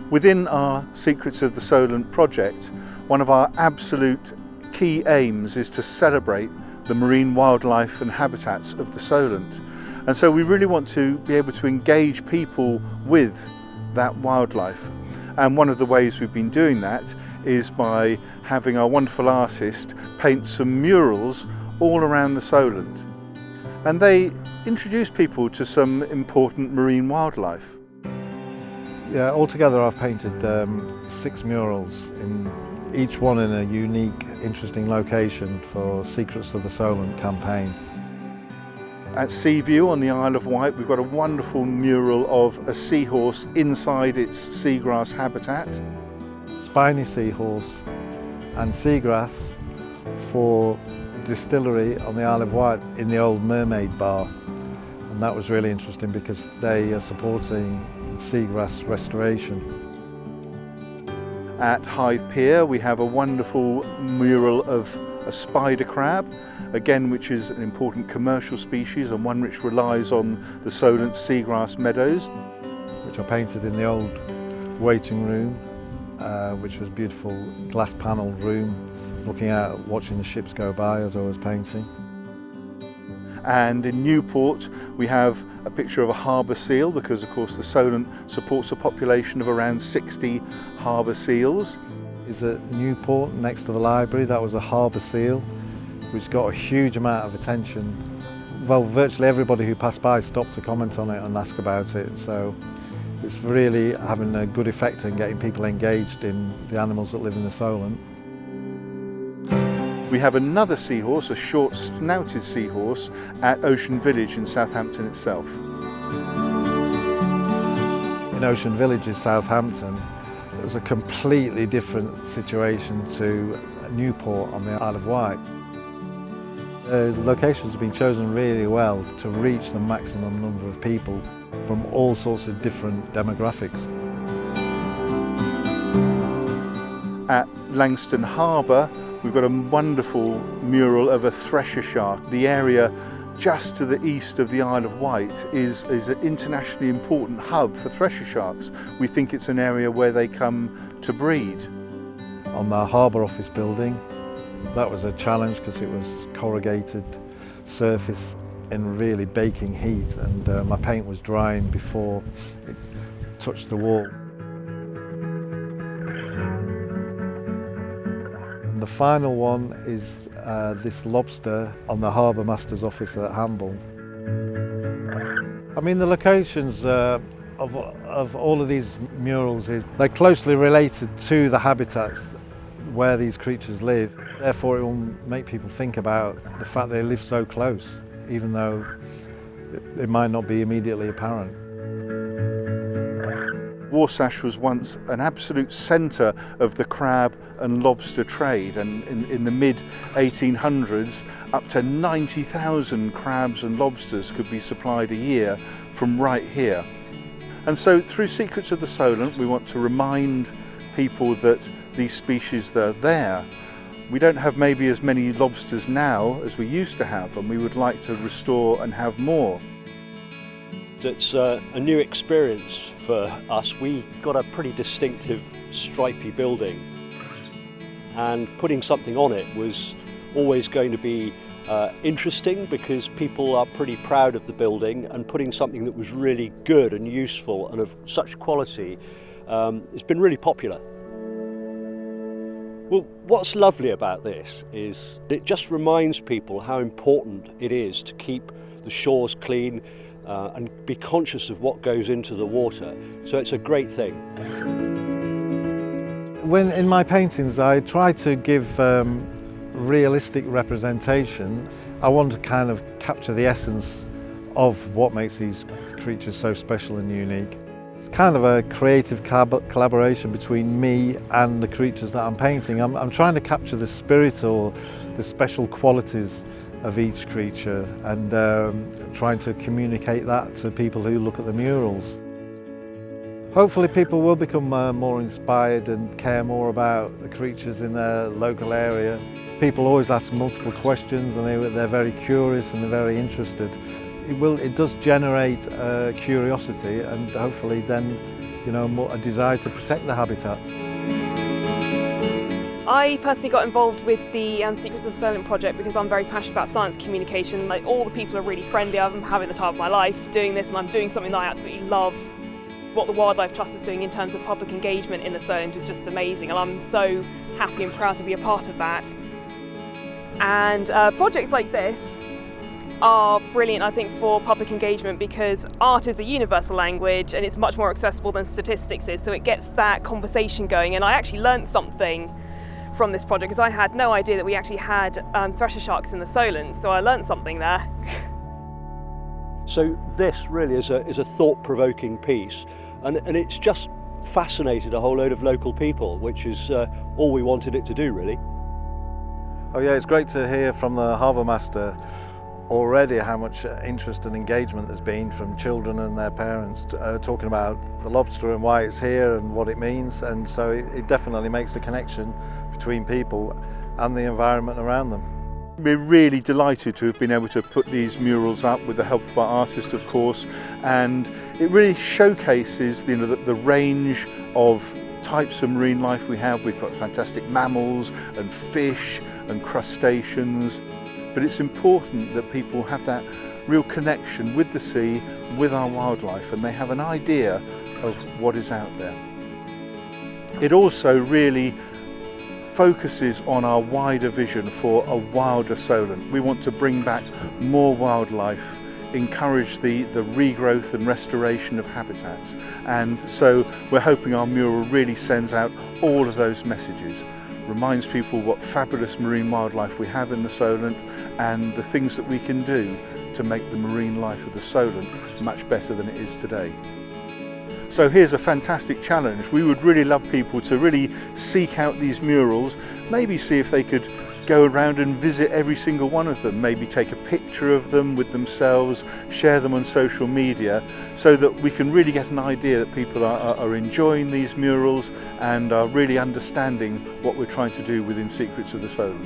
Within our Secrets of the Solent project, one of our absolute key aims is to celebrate the marine wildlife and habitats of the Solent. And so we really want to be able to engage people with that wildlife. And one of the ways we've been doing that is by having our wonderful artist paint some murals all around the Solent. And they introduce people to some important marine wildlife. Yeah, altogether I've painted 6 murals, each one in a unique, interesting location for Secrets of the Solent campaign. At Seaview on the Isle of Wight, we've got a wonderful mural of a seahorse inside its seagrass habitat. Spiny seahorse and seagrass for distillery on the Isle of Wight in the old Mermaid Bar. And that was really interesting because they are supporting seagrass restoration. At Hythe Pier we have a wonderful mural of a spider crab, again which is an important commercial species and one which relies on the Solent seagrass meadows. Which I painted in the old waiting room, which was a beautiful glass panelled room, looking out, watching the ships go by as I was painting. And in Newport we have a picture of a harbour seal, because of course the Solent supports a population of around 60 harbour seals. Is at Newport next to the library. That was a harbour seal which got a huge amount of attention. Well, virtually everybody who passed by stopped to comment on it and ask about it, so it's really having a good effect in getting people engaged in the animals that live in the Solent. We have another seahorse, a short snouted seahorse, at Ocean Village in Southampton itself. In Ocean Village in Southampton, it was a completely different situation to Newport on the Isle of Wight. The locations have been chosen really well to reach the maximum number of people from all sorts of different demographics. At Langstone Harbour, we've got a wonderful mural of a Thresher Shark. The area just to the east of the Isle of Wight is an internationally important hub for Thresher Sharks. We think it's an area where they come to breed. On the Harbour Office building, that was a challenge because it was corrugated surface in really baking heat, and my paint was drying before it touched the wall. And the final one is this lobster on the Harbour Master's office at Hamble. I mean, the locations of all of these murals, they're closely related to the habitats where these creatures live. Therefore, it will make people think about the fact they live so close, even though it might not be immediately apparent. Warsash was once an absolute centre of the crab and lobster trade, and in the mid-1800s up to 90,000 crabs and lobsters could be supplied a year from right here. And so through Secrets of the Solent we want to remind people that these species are there. We don't have maybe as many lobsters now as we used to have, and we would like to restore and have more. It's a new experience for us. We got a pretty distinctive stripy building, and putting something on it was always going to be interesting because people are pretty proud of the building, and putting something that was really good and useful and of such quality, it's been really popular. Well, what's lovely about this is it just reminds people how important it is to keep the shores clean and be conscious of what goes into the water. So it's a great thing. When in my paintings I try to give realistic representation. I want to kind of capture the essence of what makes these creatures so special and unique. It's kind of a creative collaboration between me and the creatures that I'm painting. I'm trying to capture the spirit or the special qualities of each creature, and trying to communicate that to people who look at the murals. Hopefully people will become more inspired and care more about the creatures in their local area. People always ask multiple questions, and they're very curious and they're very interested. It does generate curiosity, and hopefully then you know, a desire to protect the habitat. I personally got involved with the Secrets of the Solent project because I'm very passionate about science communication. Like, all the people are really friendly. I'm having the time of my life doing this, and I'm doing something that I absolutely love. What the Wildlife Trust is doing in terms of public engagement in the Solent is just amazing, and I'm so happy and proud to be a part of that. And projects like this are brilliant, I think, for public engagement, because art is a universal language and it's much more accessible than statistics is, so it gets that conversation going. And I actually learnt something from this project, because I had no idea that we actually had Thresher Sharks in the Solent, so I learnt something there. So this really is a thought-provoking piece, and it's just fascinated a whole load of local people, which is all we wanted it to do, really. Oh yeah, it's great to hear from the harbour master already how much interest and engagement there's been from children and their parents talking about the lobster and why it's here and what it means, and so it definitely makes a connection between people and the environment around them. We're really delighted to have been able to put these murals up with the help of our artist, of course, and it really showcases the range of types of marine life we have. We've got fantastic mammals and fish and crustaceans, but it's important that people have that real connection with the sea, with our wildlife, and they have an idea of what is out there. It also really focuses on our wider vision for a wilder Solent. We want to bring back more wildlife, encourage the regrowth and restoration of habitats, and so we're hoping our mural really sends out all of those messages, reminds people what fabulous marine wildlife we have in the Solent and the things that we can do to make the marine life of the Solent much better than it is today. So here's a fantastic challenge. We would really love people to really seek out these murals, maybe see if they could go around and visit every single one of them, maybe take a picture of them with themselves, share them on social media, so that we can really get an idea that people are enjoying these murals and are really understanding what we're trying to do within Secrets of the Solent.